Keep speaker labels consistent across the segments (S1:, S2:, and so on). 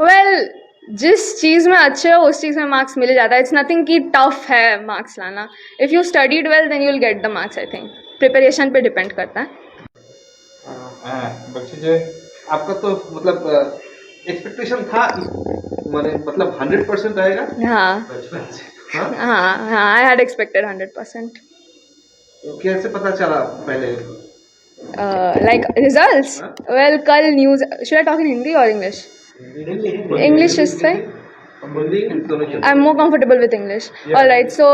S1: Well जिस चीज़ में अच्छे हो उस चीज़ में मार्क्स मिल जाता है. इट्स नथिंग कि टफ है मार्क्स लाना. If you studied well then you will get the marks. I think preparation पे डिपेंड करता है.
S2: बच्चे जो आपका तो मतलब एक्सपेक्टेशन था मतलब 100% आएगा
S1: हाँ
S2: बचपन से.
S1: हाँ आई हैड एक्सपेक्टेड 100%.
S2: तो कैसे पता चला पहले?
S1: Like results? Well, कल news. Should I talk in Hindi or English? English is fine. I'm more comfortable with English. All right. So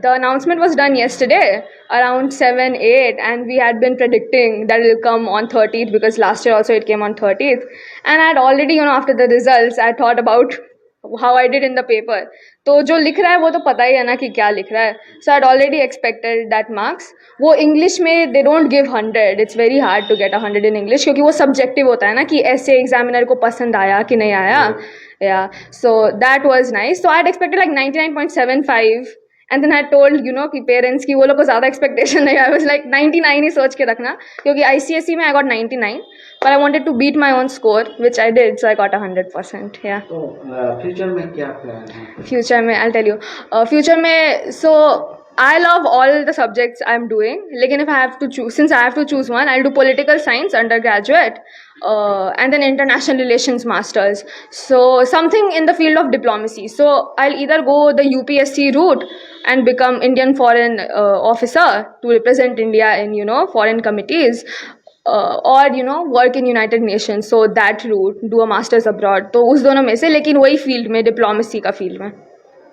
S1: the announcement was done yesterday around 7-8, and we had been predicting that it will come on 30th because last year also it came on 30th. And I had already, after the results, I thought about how I did in the paper. तो जो लिख रहा है वो तो पता ही है ना कि क्या लिख रहा है. So I had already expected that marks. वो इंग्लिश में they don't give 100. It's very hard to get 100 in English क्योंकि वो सब्जेक्टिव होता है ना कि ऐसे एग्जामिनर को पसंद आया कि नहीं आया. Yeah, so that was nice. So I had expected like 99.75. And then I told कि पेरेंट्स की वो लोग को ज़्यादा एक्सपेक्टेशन नहीं. I was like 99 ही सोच के रखना क्योंकि ICSE में I got 99, but I wanted to beat my own score, which I did, so I got 100%. Yeah.
S3: तो फ्यूचर में क्या प्लान है?
S1: Future में I'll tell you. Future में so I love all the subjects I'm doing. लेकिन if I have to choose, since I have to choose one, I'll do political science undergraduate, and then international relations masters. So something in the field of diplomacy. So I'll either go the UPSC route and become Indian foreign officer to represent India in foreign committees. Or work in United Nations. So that route, do a masters abroad. तो उस दोनों में से, लेकिन वही field में, diplomacy का field में.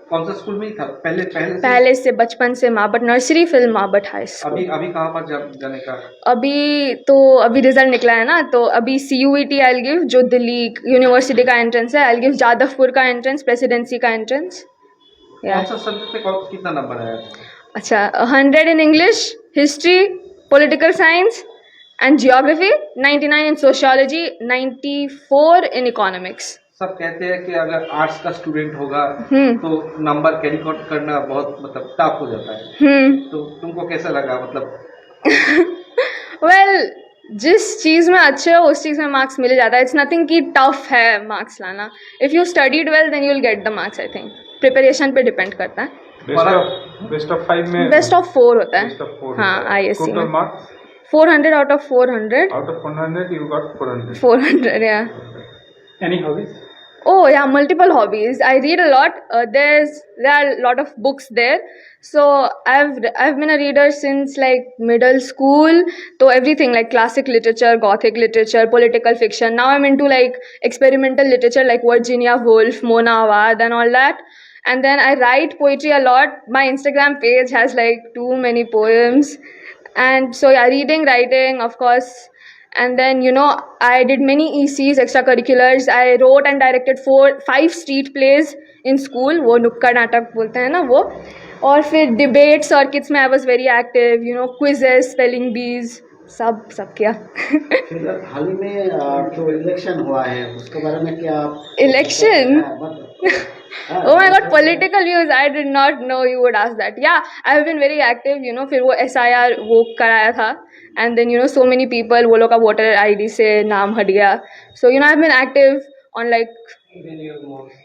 S2: कौन सा स्कूल में ही था
S1: पहले से बचपन से माबट नर्सरी फिर माबट हाई स्कूल.
S2: अभी कहाँ पर जाने का?
S1: अभी रिजल्ट निकला है ना, तो अभी CUET आई गिव, जो दिल्ली यूनिवर्सिटी का एंट्रेंस है. आई गिव जादवपुर का एंट्रेंस, प्रेसिडेंसी का एंट्रेंस.
S2: कौन सा सब्जेक्ट पे कितना नंबर आया?
S1: अच्छा, 100 in English, history, political science and geography, 99 in sociology, 94 in economics.
S2: सब कहते हैं कि अगर आर्ट्स का स्टूडेंट होगा तो नंबर कैरी करना बहुत मतलब टफ हो जाता है. तो तुमको कैसा लगा मतलब?
S1: well, जिस चीज़ में अच्छे हो उस चीज़ में मार्क्स मिल जाता है. इट्स नथिंग कि टफ है मार्क्स लाना. If you studied well then you will get the marks. I think preparation पे डिपेंड करता है.
S4: बेस्ट ऑफ 5 में
S1: बेस्ट ऑफ 4 होता है. हाँ, ISC में 400 out of 400.
S4: Out of 100 you got 400.
S1: 400, yeah.
S4: Any hobbies?
S1: Oh yeah, multiple hobbies. I read a lot. There are a lot of books there. So I've been a reader since like middle school. So everything like classic literature, gothic literature, political fiction. Now I'm into like experimental literature like Virginia Woolf, Mona Awad and all that. And then I write poetry a lot. My Instagram page has like too many poems. And so yeah, reading, writing, of course. And then I did many ECs, extracurriculars. I wrote and directed 5 street plays in school. वो नुक्कड़ नाटक बोलते हैं ना वो. और फिर debate circuits में I was very active. Quizzes, spelling bees, सब किया.
S3: फिर हाल ही में जो इलेक्शन हुआ है उसके बारे में क्या?
S1: Election? Oh my god, political views. I did not know you would ask that. Yeah, I have been very active. फिर वो SIR वो कराया था. And then so many people, वो लोग का वोटर ID से नाम हट गया. So I've been active on like,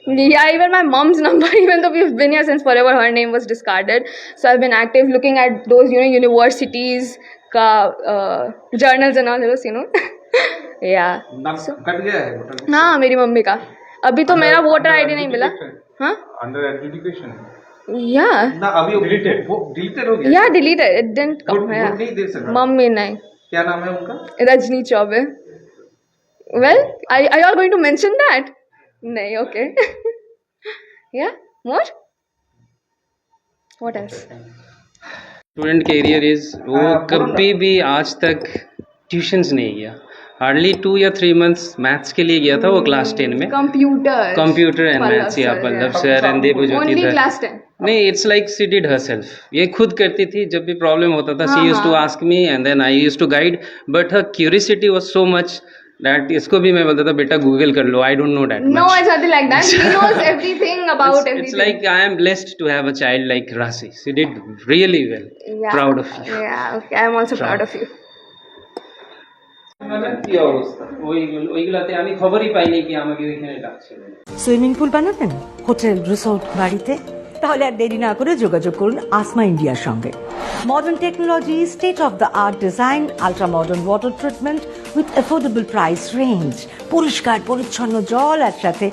S1: yeah, even my mom's number, even though we've been here since forever, her name was discarded. So I've been active looking at those universities का journals and all those, yeah.
S2: नाम cut गया है voter?
S1: हाँ, मेरी mummy का. अभी तो मेरा वोटर ID नहीं मिला. हाँ,
S4: अंडर एजुकेशन.
S1: Yeah.
S2: ना अभी डिलीटेड हो गया.
S1: Yeah, deleted. It didn't come.
S2: Vote नहीं दे सका.
S1: मम्मी नहीं.
S2: क्या नाम है उनका?
S1: Rajni Choubey. Well, are you all going to mention that? नहीं, okay. Yeah, more? What else?
S5: Student career is वो कभी भी आज तक ट्यूशंस नहीं गया. हार्डली 2 या 3 मंथ्स मैथ्स के लिए गया था वो क्लास 10 में. Computer and maths. या Pallav sir and Devjyoti sir. नहीं, it's like she did herself. ये खुद करती थी. जब भी प्रॉब्लम होता था she used to ask me and then I used to guide. But her curiosity was so much that इसको भी मैं बोलता था बेटा गूगल कर लो. I don't know that.
S1: No, it's nothing like that. He knows everything about everything.
S5: It's like I am blessed to have a child like Rasi. She did really well.
S1: Yeah.
S5: Proud of you.
S1: Yeah, okay. I'm also proud of you.
S5: কি অবস্থা ওইগুলাতে আমি খবরই পাইনি কি আমাকে ওইখানে ডাকছে।
S6: Swimming pool বানাবেন হোটেল রিসোর্ট বাড়িতে, তাহলে আর দেরি না করে যোগাযোগ করুন আসমা ইন্ডিয়ার সঙ্গে। Modern technology, state of the art design, ultra modern water treatment with affordable price range, পরিষ্কার পরিচ্ছন্ন জল আর সাথে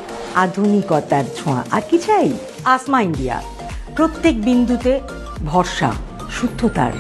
S6: আধুনিকতার ছোঁয়া। আর কি চাই? আসমা ইন্ডিয়া, প্রত্যেক বিন্দুতে ভরসা, শুদ্ধতার।